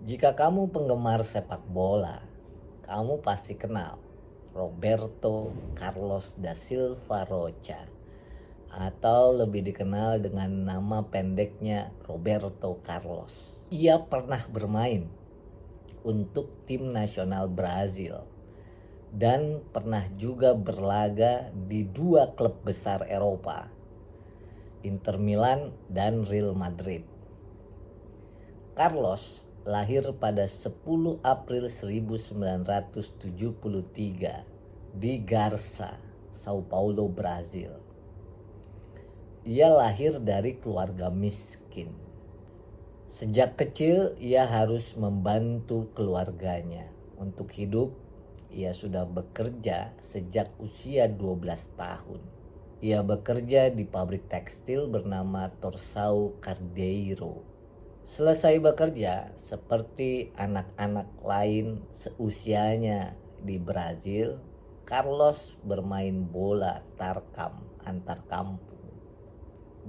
Jika kamu penggemar sepak bola, kamu pasti kenal Roberto Carlos da Silva Rocha atau lebih dikenal dengan nama pendeknya Roberto Carlos. Ia pernah bermain untuk tim nasional Brazil dan pernah juga berlaga di dua klub besar Eropa, Inter Milan dan Real Madrid. Carlos lahir pada 10 April 1973 di Garça, Sao Paulo, Brazil. Ia lahir dari keluarga miskin. Sejak kecil ia harus membantu keluarganya. Untuk hidup, ia sudah bekerja sejak usia 12 tahun. Ia bekerja di pabrik tekstil bernama Torsau Cordeiro. Selesai bekerja, seperti anak-anak lain seusianya di Brazil, Carlos bermain bola tarkam antar kampung.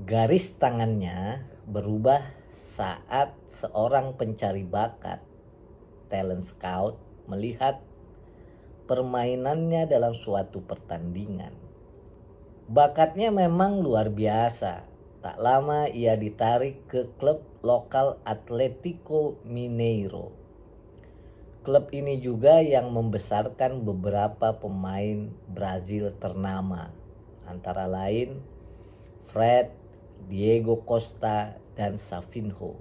Garis tangannya berubah saat seorang pencari bakat, talent scout, melihat permainannya dalam suatu pertandingan. Bakatnya memang luar biasa. Tak lama ia ditarik ke klub lokal Atlético Mineiro. Klub ini juga yang membesarkan beberapa pemain Brazil ternama, antara lain Fred, Diego Costa, dan Savinho.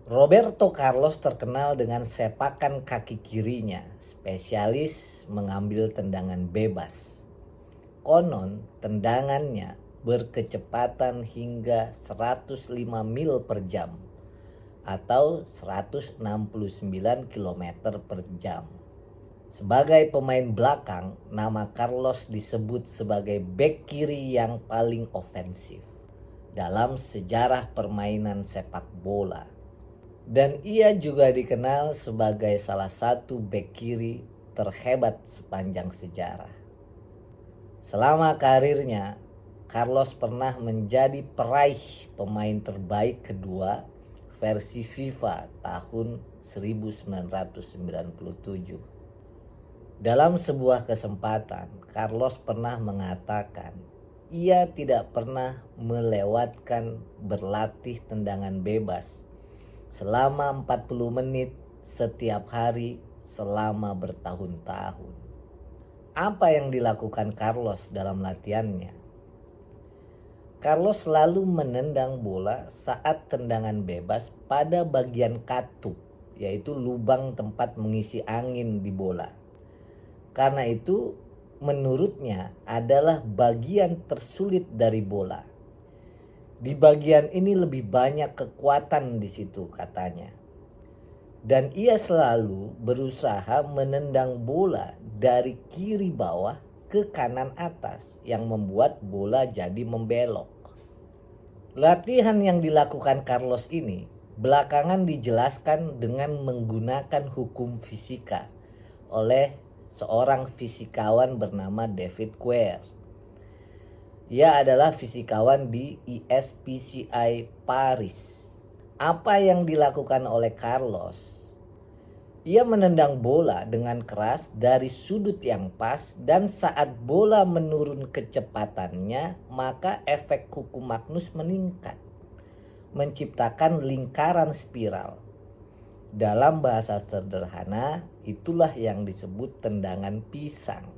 Roberto Carlos terkenal dengan sepakan kaki kirinya, spesialis mengambil tendangan bebas. Konon tendangannya berkecepatan hingga 105 mil per jam atau 169 km per jam. Sebagai pemain belakang, nama Carlos disebut sebagai bek kiri yang paling ofensif dalam sejarah permainan sepak bola. Dan ia juga dikenal sebagai salah satu bek kiri terhebat sepanjang sejarah. Selama karirnya, Carlos pernah menjadi peraih pemain terbaik kedua versi FIFA tahun 1997. Dalam sebuah kesempatan, Carlos pernah mengatakan ia tidak pernah melewatkan berlatih tendangan bebas selama 40 menit setiap hari selama bertahun-tahun. Apa yang dilakukan Carlos dalam latihannya? Carlos selalu menendang bola saat tendangan bebas pada bagian katup, yaitu lubang tempat mengisi angin di bola. Karena itu, menurutnya adalah bagian tersulit dari bola. Di bagian ini lebih banyak kekuatan di situ, katanya. Dan ia selalu berusaha menendang bola dari kiri bawah ke kanan atas yang membuat bola jadi membelok. Latihan yang dilakukan Carlos ini belakangan dijelaskan dengan menggunakan hukum fisika oleh seorang fisikawan bernama David Quer. Ia adalah fisikawan di ISPCI Paris. Apa yang dilakukan oleh Carlos? Ia menendang bola dengan keras dari sudut yang pas, dan saat bola menurun kecepatannya, maka efek hukum Magnus meningkat, menciptakan lingkaran spiral. Dalam bahasa sederhana, itulah yang disebut tendangan pisang.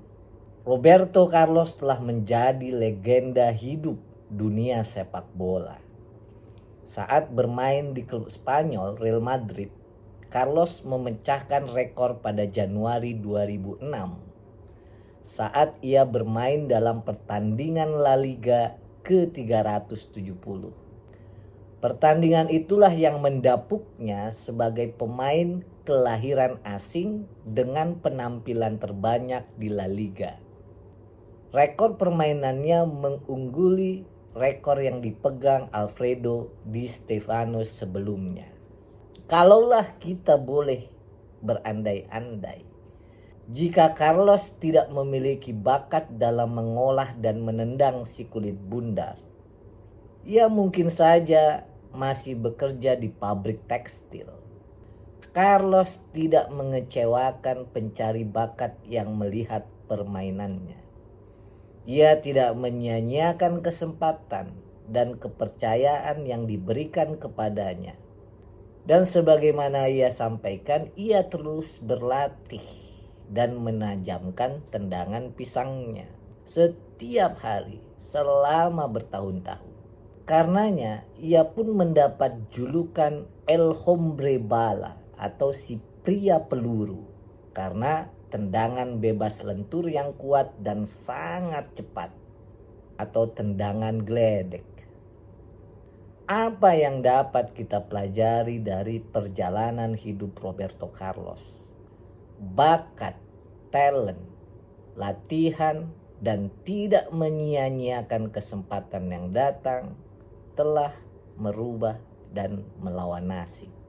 Roberto Carlos telah menjadi legenda hidup dunia sepak bola. Saat bermain di klub Spanyol Real Madrid, Carlos memecahkan rekor pada Januari 2006 saat ia bermain dalam pertandingan La Liga ke-370. Pertandingan itulah yang mendapuknya sebagai pemain kelahiran asing dengan penampilan terbanyak di La Liga. Rekor permainannya mengungguli rekor yang dipegang Alfredo Di Stefano sebelumnya. Kalaulah kita boleh berandai-andai, jika Carlos tidak memiliki bakat dalam mengolah dan menendang si kulit bundar, ia mungkin saja masih bekerja di pabrik tekstil. Carlos tidak mengecewakan pencari bakat yang melihat permainannya. Ia tidak menyia-nyiakan kesempatan dan kepercayaan yang diberikan kepadanya. Dan sebagaimana ia sampaikan, ia terus berlatih dan menajamkan tendangan pisangnya setiap hari selama bertahun-tahun. Karenanya, ia pun mendapat julukan El Hombre Bala atau si pria peluru karena tendangan bebas lentur yang kuat dan sangat cepat atau tendangan geledek. Apa yang dapat kita pelajari dari perjalanan hidup Roberto Carlos? Bakat, talent, latihan, dan tidak menyia-nyiakan kesempatan yang datang telah merubah dan melawan nasib.